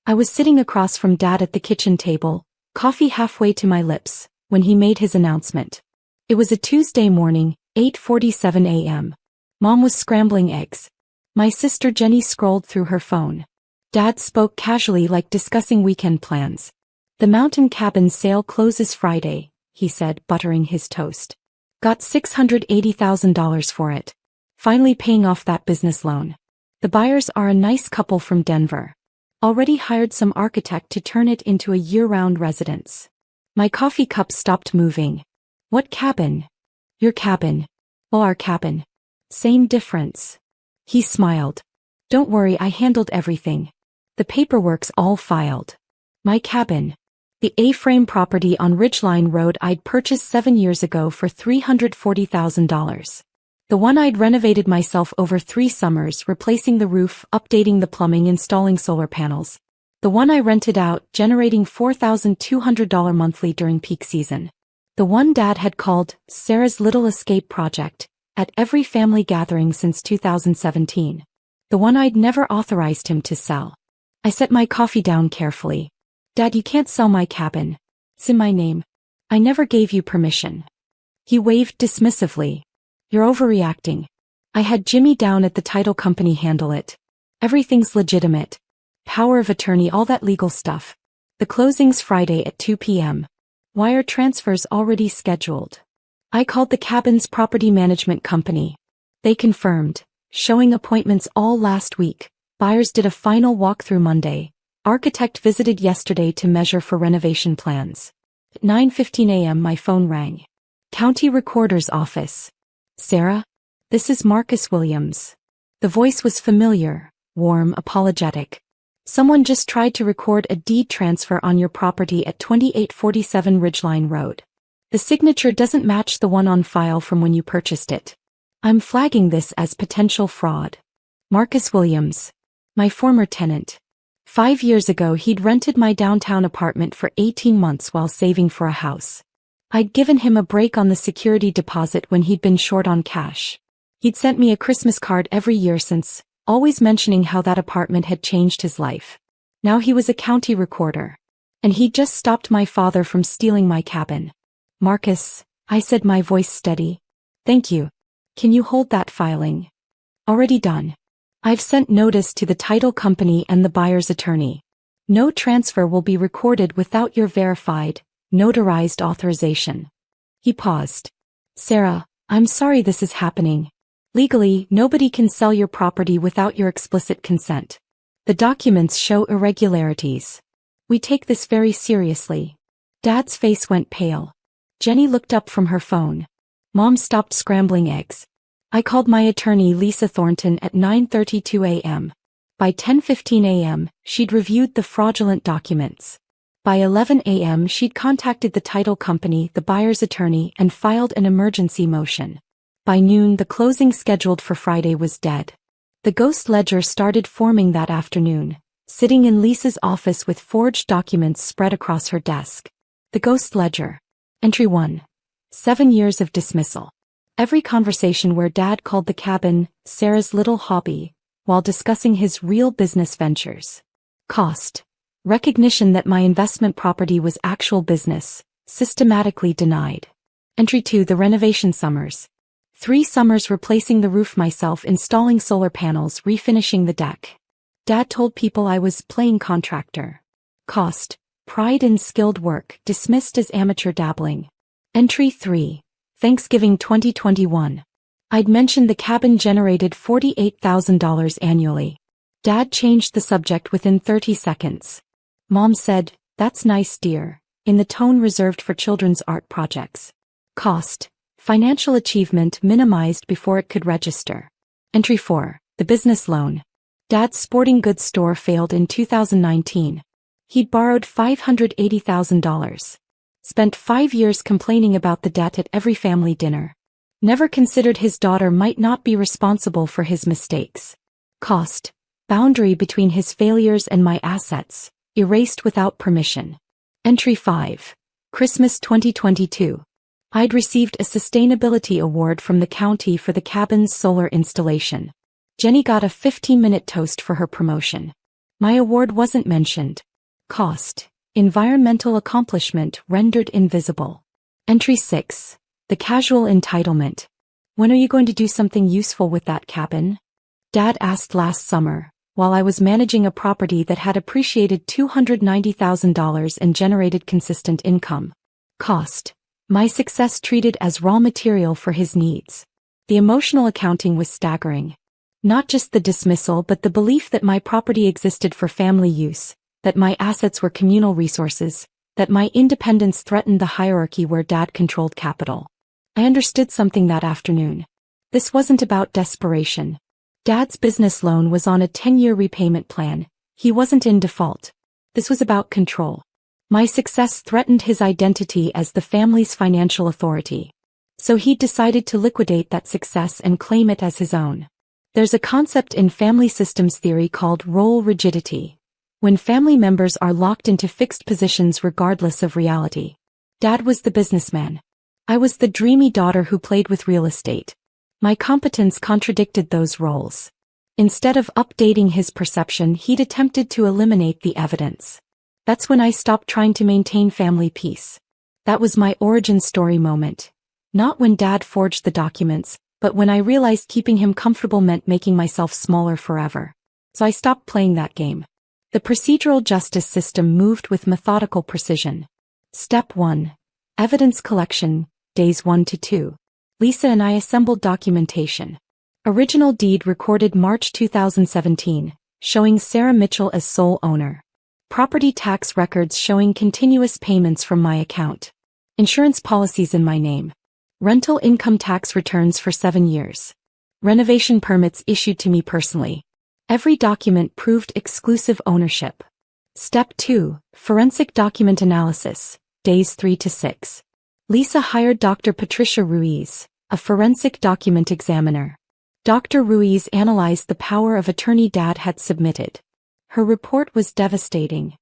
I was sitting across from Dad at the kitchen table, coffee halfway to my lips, when he made his announcement. It was a Tuesday morning, 8:47 a.m. Mom was scrambling eggs. My sister Jenny scrolled through her phone. Dad spoke casually like discussing weekend plans. "The mountain cabin sale closes Friday," he said, buttering his toast. "Got $680,000 for it. Finally paying off that business loan. The buyers are a nice couple from Denver. Already hired some architect to turn it into a year-round residence." My coffee cup stopped moving. "What cabin?" "Your cabin." "Well, our cabin." "Same difference." He smiled. "Don't worry, I handled everything. The paperwork's all filed." My cabin. The A-frame property on Ridgeline Road I'd purchased 7 years ago for $340,000. The one I'd renovated myself over 3 summers, replacing the roof, updating the plumbing, installing solar panels. The one I rented out, generating $4,200 monthly during peak season. The one Dad had called Sarah's Little Escape Project at every family gathering since 2017. The one I'd never authorized him to sell. I set my coffee down carefully. "Dad, you can't sell my cabin. It's in my name. I never gave you permission." He waved dismissively. "You're overreacting. I had Jimmy down at the title company handle it. Everything's legitimate. Power of attorney, all that legal stuff. The closing's Friday at 2 p.m. Wire transfers already scheduled." I called the cabin's property management company. They confirmed. Showing appointments all last week. Buyers did a final walkthrough Monday. Architect visited yesterday to measure for renovation plans. At 9:15 a.m. my phone rang. County Recorder's Office. "Sarah? This is Marcus Williams." The voice was familiar, warm, apologetic. "Someone just tried to record a deed transfer on your property at 2847 Ridgeline Road. The signature doesn't match the one on file from when you purchased it. I'm flagging this as potential fraud." Marcus Williams. My former tenant. 5 years ago he'd rented my downtown apartment for 18 months while saving for a house. I'd given him a break on the security deposit when he'd been short on cash. He'd sent me a Christmas card every year since, always mentioning how that apartment had changed his life. Now he was a county recorder. And he'd just stopped my father from stealing my cabin. "Marcus," I said, my voice steady. "Thank you. Can you hold that filing?" "Already done. I've sent notice to the title company and the buyer's attorney. No transfer will be recorded without your verified, notarized authorization." He paused. "Sarah, I'm sorry this is happening. Legally, nobody can sell your property without your explicit consent. The documents show irregularities. We take this very seriously." Dad's face went pale. Jenny looked up from her phone. Mom stopped scrambling eggs. I called my attorney Lisa Thornton at 9:32 a.m. By 10:15 a.m., she'd reviewed the fraudulent documents. By 11 a.m. she'd contacted the title company, the buyer's attorney, and filed an emergency motion. By noon, the closing scheduled for Friday was dead. The ghost ledger started forming that afternoon, sitting in Lisa's office with forged documents spread across her desk. The ghost ledger. Entry 1. 7 years of dismissal. Every conversation where Dad called the cabin Sarah's little hobby, while discussing his real business ventures. Cost. Recognition that my investment property was actual business, systematically denied. Entry 2. The renovation summers. 3 summers replacing the roof myself, installing solar panels, refinishing the deck. Dad told people I was playing contractor. Cost. Pride in skilled work, dismissed as amateur dabbling. Entry 3. Thanksgiving 2021. I'd mentioned the cabin generated $48,000 annually. Dad changed the subject within 30 seconds. Mom said, "That's nice, dear," in the tone reserved for children's art projects. Cost. Financial achievement minimized before it could register. Entry 4. The business loan. Dad's sporting goods store failed in 2019. He'd borrowed $580,000. Spent 5 years complaining about the debt at every family dinner. Never considered his daughter might not be responsible for his mistakes. Cost. Boundary between his failures and my assets, erased without permission. Entry 5. Christmas 2022. I'd received a sustainability award from the county for the cabin's solar installation. Jenny got a 15-minute toast for her promotion. My award wasn't mentioned. Cost. Environmental accomplishment rendered invisible. Entry 6. The casual entitlement. When are you going to do something useful with that cabin? Dad asked last summer, while I was managing a property that had appreciated $290,000 and generated consistent income. Cost. My success treated as raw material for his needs. The emotional accounting was staggering. Not just the dismissal but the belief that my property existed for family use, that my assets were communal resources, that my independence threatened the hierarchy where Dad controlled capital. I understood something that afternoon. This wasn't about desperation. Dad's business loan was on a 10-year repayment plan. He wasn't in default. This was about control. My success threatened his identity as the family's financial authority. So he decided to liquidate that success and claim it as his own. There's a concept in family systems theory called role rigidity. When family members are locked into fixed positions regardless of reality. Dad was the businessman. I was the dreamy daughter who played with real estate. My competence contradicted those roles. Instead of updating his perception, he'd attempted to eliminate the evidence. That's when I stopped trying to maintain family peace. That was my origin story moment. Not when Dad forged the documents, but when I realized keeping him comfortable meant making myself smaller forever. So I stopped playing that game. The procedural justice system moved with methodical precision. Step 1. Evidence collection, days 1 to 2. Lisa and I assembled documentation. Original deed recorded March 2017, showing Sarah Mitchell as sole owner. Property tax records showing continuous payments from my account. Insurance policies in my name. Rental income tax returns for 7 years. Renovation permits issued to me personally. Every document proved exclusive ownership. Step 2. Forensic document analysis, days 3 to 6. Lisa hired Dr. Patricia Ruiz, a forensic document examiner. Dr. Ruiz analyzed the power of attorney Dad had submitted. Her report was devastating.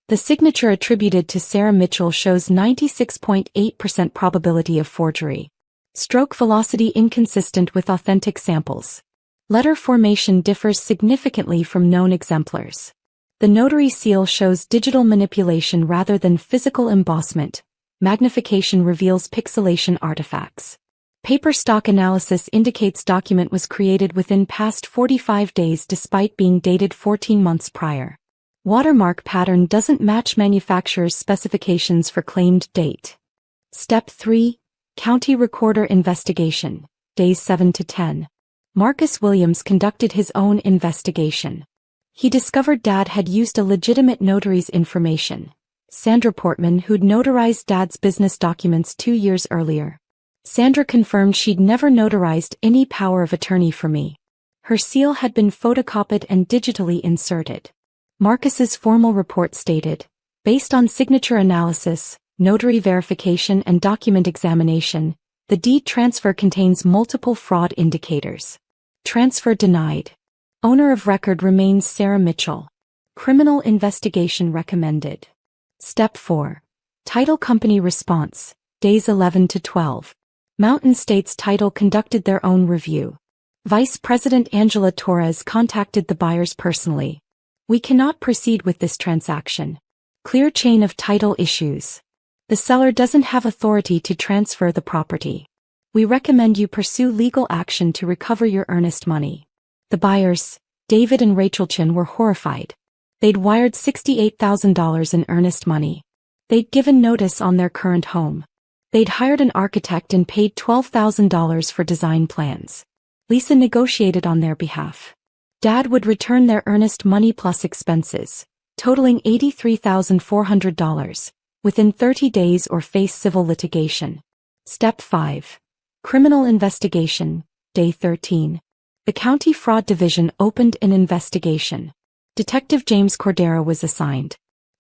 The signature attributed to Sarah Mitchell shows 96.8% probability of forgery. Stroke velocity inconsistent with authentic samples. Letter formation differs significantly from known exemplars. The notary seal shows digital manipulation rather than physical embossment. Magnification reveals pixelation artifacts. Paper stock analysis indicates document was created within past 45 days despite being dated 14 months prior. Watermark pattern doesn't match manufacturer's specifications for claimed date. Step 3. County Recorder Investigation, days 7 to 10. Marcus Williams conducted his own investigation. He discovered Dad had used a legitimate notary's information, Sandra Portman, who'd notarized Dad's business documents 2 years earlier. Sandra confirmed she'd never notarized any power of attorney for me. Her seal had been photocopied and digitally inserted. Marcus's formal report stated, based on signature analysis, notary verification and document examination, the deed transfer contains multiple fraud indicators. Transfer denied. Owner of record remains Sarah Mitchell. Criminal investigation recommended. Step 4. Title company response, days 11 to 12. Mountain States Title conducted their own review. Vice President Angela Torres contacted the buyers personally. We cannot proceed with this transaction. Clear chain of title issues. The seller doesn't have authority to transfer the property. We recommend you pursue legal action to recover your earnest money. The buyers, David and Rachel Chin, were horrified. They'd wired $68,000 in earnest money. They'd given notice on their current home. They'd hired an architect and paid $12,000 for design plans. Lisa negotiated on their behalf. Dad would return their earnest money plus expenses, totaling $83,400, within 30 days or face civil litigation. Step 5. Criminal investigation, day 13. The County Fraud Division opened an investigation. Detective James Cordero was assigned.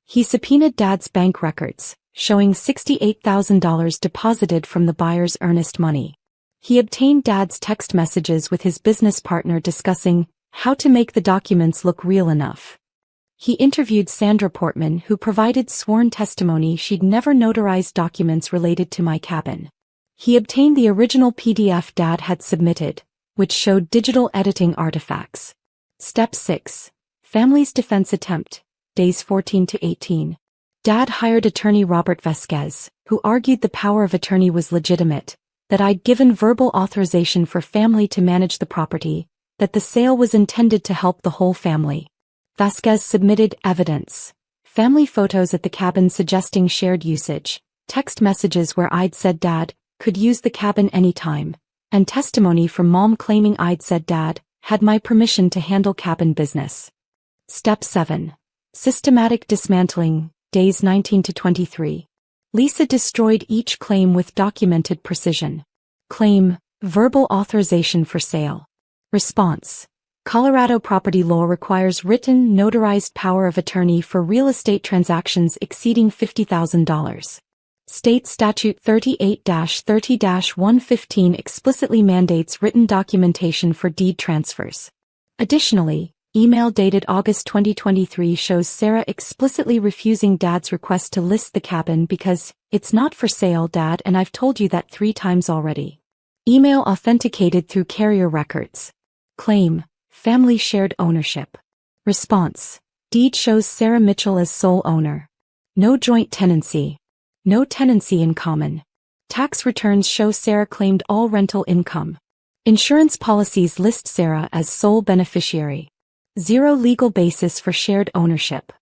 He subpoenaed Dad's bank records, showing $68,000 deposited from the buyer's earnest money. He obtained Dad's text messages with his business partner discussing how to make the documents look real enough. He interviewed Sandra Portman, who provided sworn testimony she'd never notarized documents related to my cabin. He obtained the original PDF Dad had submitted, which showed digital editing artifacts. Step 6. Family's defense attempt, days 14 to 18. Dad hired attorney Robert Vasquez, who argued the power of attorney was legitimate, that I'd given verbal authorization for family to manage the property, that the sale was intended to help the whole family. Vasquez submitted evidence. Family photos at the cabin suggesting shared usage, text messages where I'd said Dad could use the cabin anytime, and testimony from Mom claiming I'd said Dad had my permission to handle cabin business. Step 7. Systematic dismantling, days 19 to 23. Lisa destroyed each claim with documented precision. Claim, verbal authorization for sale. Response. Colorado property law requires written, notarized power of attorney for real estate transactions exceeding $50,000. State Statute 38-30-115 explicitly mandates written documentation for deed transfers. Additionally, email dated August 2023 shows Sarah explicitly refusing Dad's request to list the cabin because, "It's not for sale, Dad, and I've told you that 3 times already." Email authenticated through carrier records. Claim, family shared ownership. Response. Deed shows Sarah Mitchell as sole owner. No joint tenancy. No tenancy in common. Tax returns show Sarah claimed all rental income. Insurance policies list Sarah as sole beneficiary. Zero legal basis for shared ownership.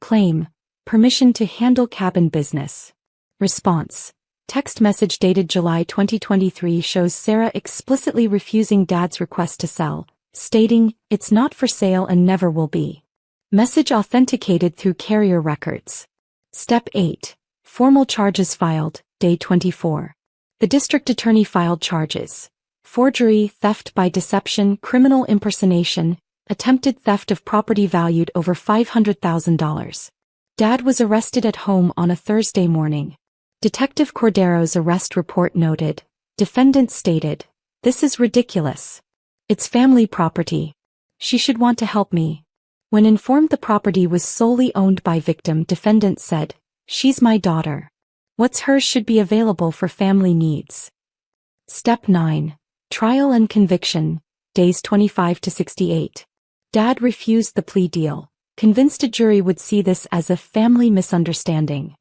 Claim, permission to handle cabin business. Response. Text message dated July 2023 shows Sarah explicitly refusing Dad's request to sell, stating, "It's not for sale and never will be." Message authenticated through carrier records. Step 8. Formal charges filed, day 24. The district attorney filed charges. Forgery, theft by deception, criminal impersonation, attempted theft of property valued over $500,000. Dad was arrested at home on a Thursday morning. Detective Cordero's arrest report noted, defendant stated, "This is ridiculous. It's family property. She should want to help me." When informed the property was solely owned by victim, defendant said, "She's my daughter. What's hers should be available for family needs." Step 9. Trial and conviction, days 25 to 68. Dad refused the plea deal, convinced a jury would see this as a family misunderstanding.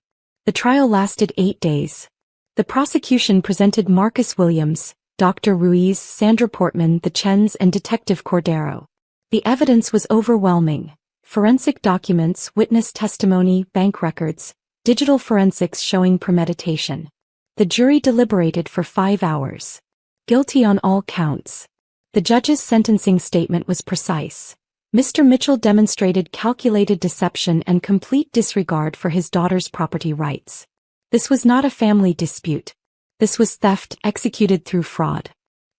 The trial lasted 8 days. The prosecution presented Marcus Williams, Dr. Ruiz, Sandra Portman, the Chens, and Detective Cordero. The evidence was overwhelming. Forensic documents, witness testimony, bank records, digital forensics showing premeditation. The jury deliberated for 5 hours. Guilty on all counts. The judge's sentencing statement was precise. Mr. Mitchell demonstrated calculated deception and complete disregard for his daughter's property rights. This was not a family dispute. This was theft executed through fraud.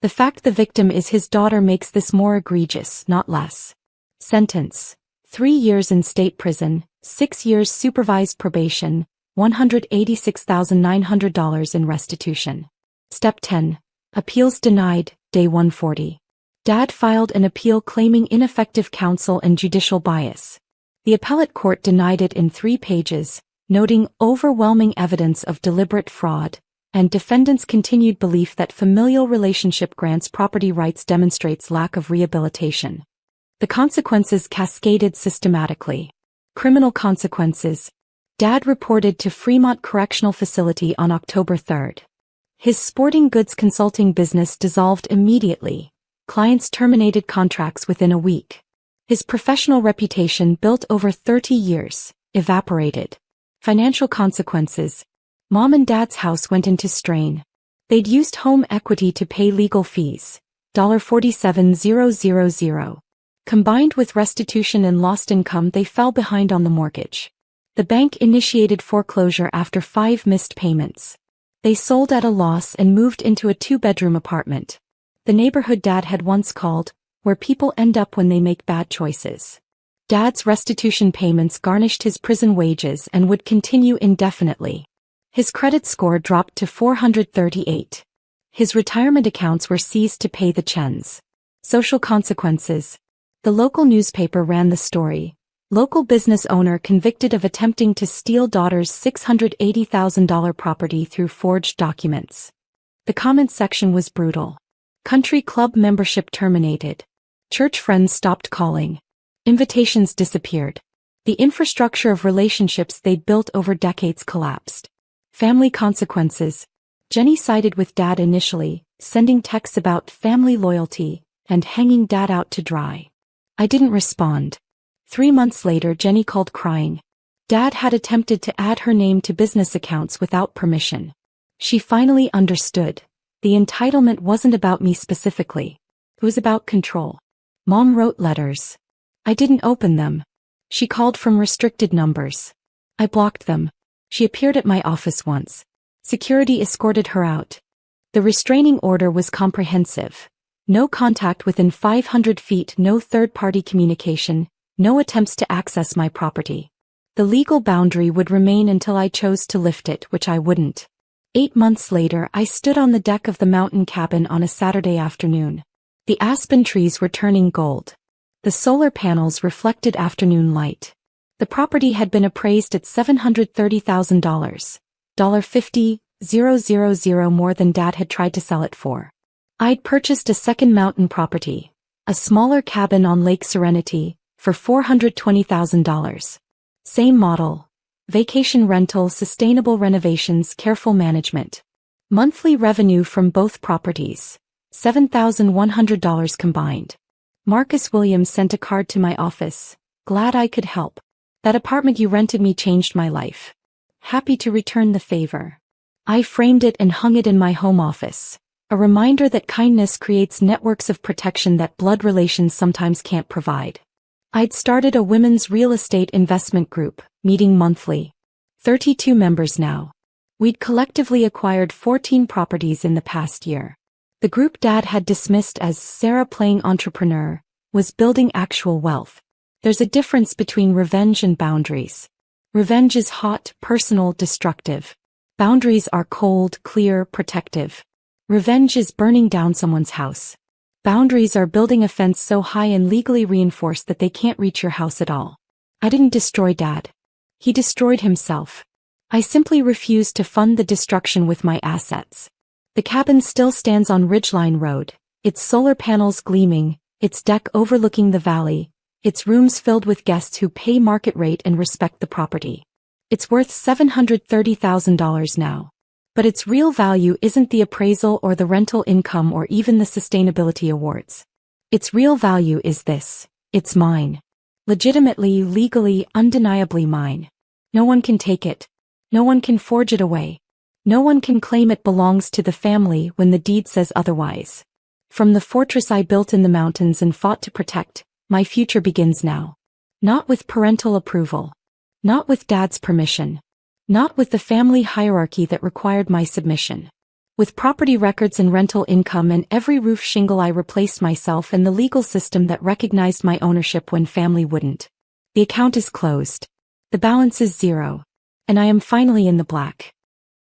The fact the victim is his daughter makes this more egregious, not less. Sentence: 3 years in state prison, 6 years supervised probation, $186,900 in restitution. Step 10. Appeals denied, day 140. Dad filed an appeal claiming ineffective counsel and judicial bias. The appellate court denied it in 3 pages, noting overwhelming evidence of deliberate fraud, and defendants' continued belief that familial relationship grants property rights demonstrates lack of rehabilitation. The consequences cascaded systematically. Criminal consequences. Dad reported to Fremont Correctional Facility on October 3rd. His sporting goods consulting business dissolved immediately. Clients terminated contracts within a week. His professional reputation, built over 30 years, evaporated. Financial consequences. Mom and Dad's house went into strain. They'd used home equity to pay legal fees, $47,000. Combined with restitution and lost income, they fell behind on the mortgage. The bank initiated foreclosure after 5 missed payments. They sold at a loss and moved into a 2-bedroom apartment. The neighborhood Dad had once called, where people end up when they make bad choices. Dad's restitution payments garnished his prison wages and would continue indefinitely. His credit score dropped to 438. His retirement accounts were seized to pay the Chens. Social consequences. The local newspaper ran the story. Local business owner convicted of attempting to steal daughter's $680,000 property through forged documents. The comment section was brutal. Country club membership terminated. Church friends stopped calling. Invitations disappeared. The infrastructure of relationships they'd built over decades collapsed. Family consequences. Jenny sided with Dad initially, sending texts about family loyalty and hanging Dad out to dry. I didn't respond. 3 months later, Jenny called crying. Dad had attempted to add her name to business accounts without permission. She finally understood. The entitlement wasn't about me specifically. It was about control. Mom wrote letters. I didn't open them. She called from restricted numbers. I blocked them. She appeared at my office once. Security escorted her out. The restraining order was comprehensive. No contact within 500 feet, no third-party communication, no attempts to access my property. The legal boundary would remain until I chose to lift it, which I wouldn't. 8 months later, I stood on the deck of the mountain cabin on a Saturday afternoon. The aspen trees were turning gold. The solar panels reflected afternoon light. The property had been appraised at $730,000, $50,000 more than Dad had tried to sell it for. I'd purchased a second mountain property, a smaller cabin on Lake Serenity, for $420,000. Same model. Vacation rental, sustainable renovations, careful management. Monthly revenue from both properties, $7,100 combined. Marcus Williams sent a card to my office. Glad I could help. That apartment you rented me changed my life. Happy to return the favor. I framed it and hung it in my home office. A reminder that kindness creates networks of protection that blood relations sometimes can't provide. I'd started a women's real estate investment group, meeting monthly. 32 members now. We'd collectively acquired 14 properties in the past year. The group Dad had dismissed as Sarah playing entrepreneur was building actual wealth. There's a difference between revenge and boundaries. Revenge is hot, personal, destructive. Boundaries are cold, clear, protective. Revenge is burning down someone's house. Boundaries are building a fence so high and legally reinforced that they can't reach your house at all. I didn't destroy Dad. He destroyed himself. I simply refused to fund the destruction with my assets. The cabin still stands on Ridgeline Road, its solar panels gleaming, its deck overlooking the valley, its rooms filled with guests who pay market rate and respect the property. It's worth $730,000 now. But its real value isn't the appraisal or the rental income or even the sustainability awards. Its real value is this: it's mine. Legitimately, legally, undeniably mine. No one can take it. No one can forge it away. No one can claim it belongs to the family when the deed says otherwise. From the fortress I built in the mountains and fought to protect, my future begins now. Not with parental approval. Not with Dad's permission. Not with the family hierarchy that required my submission. With property records and rental income and every roof shingle I replaced myself and the legal system that recognized my ownership when family wouldn't. The account is closed. The balance is zero. And I am finally in the black.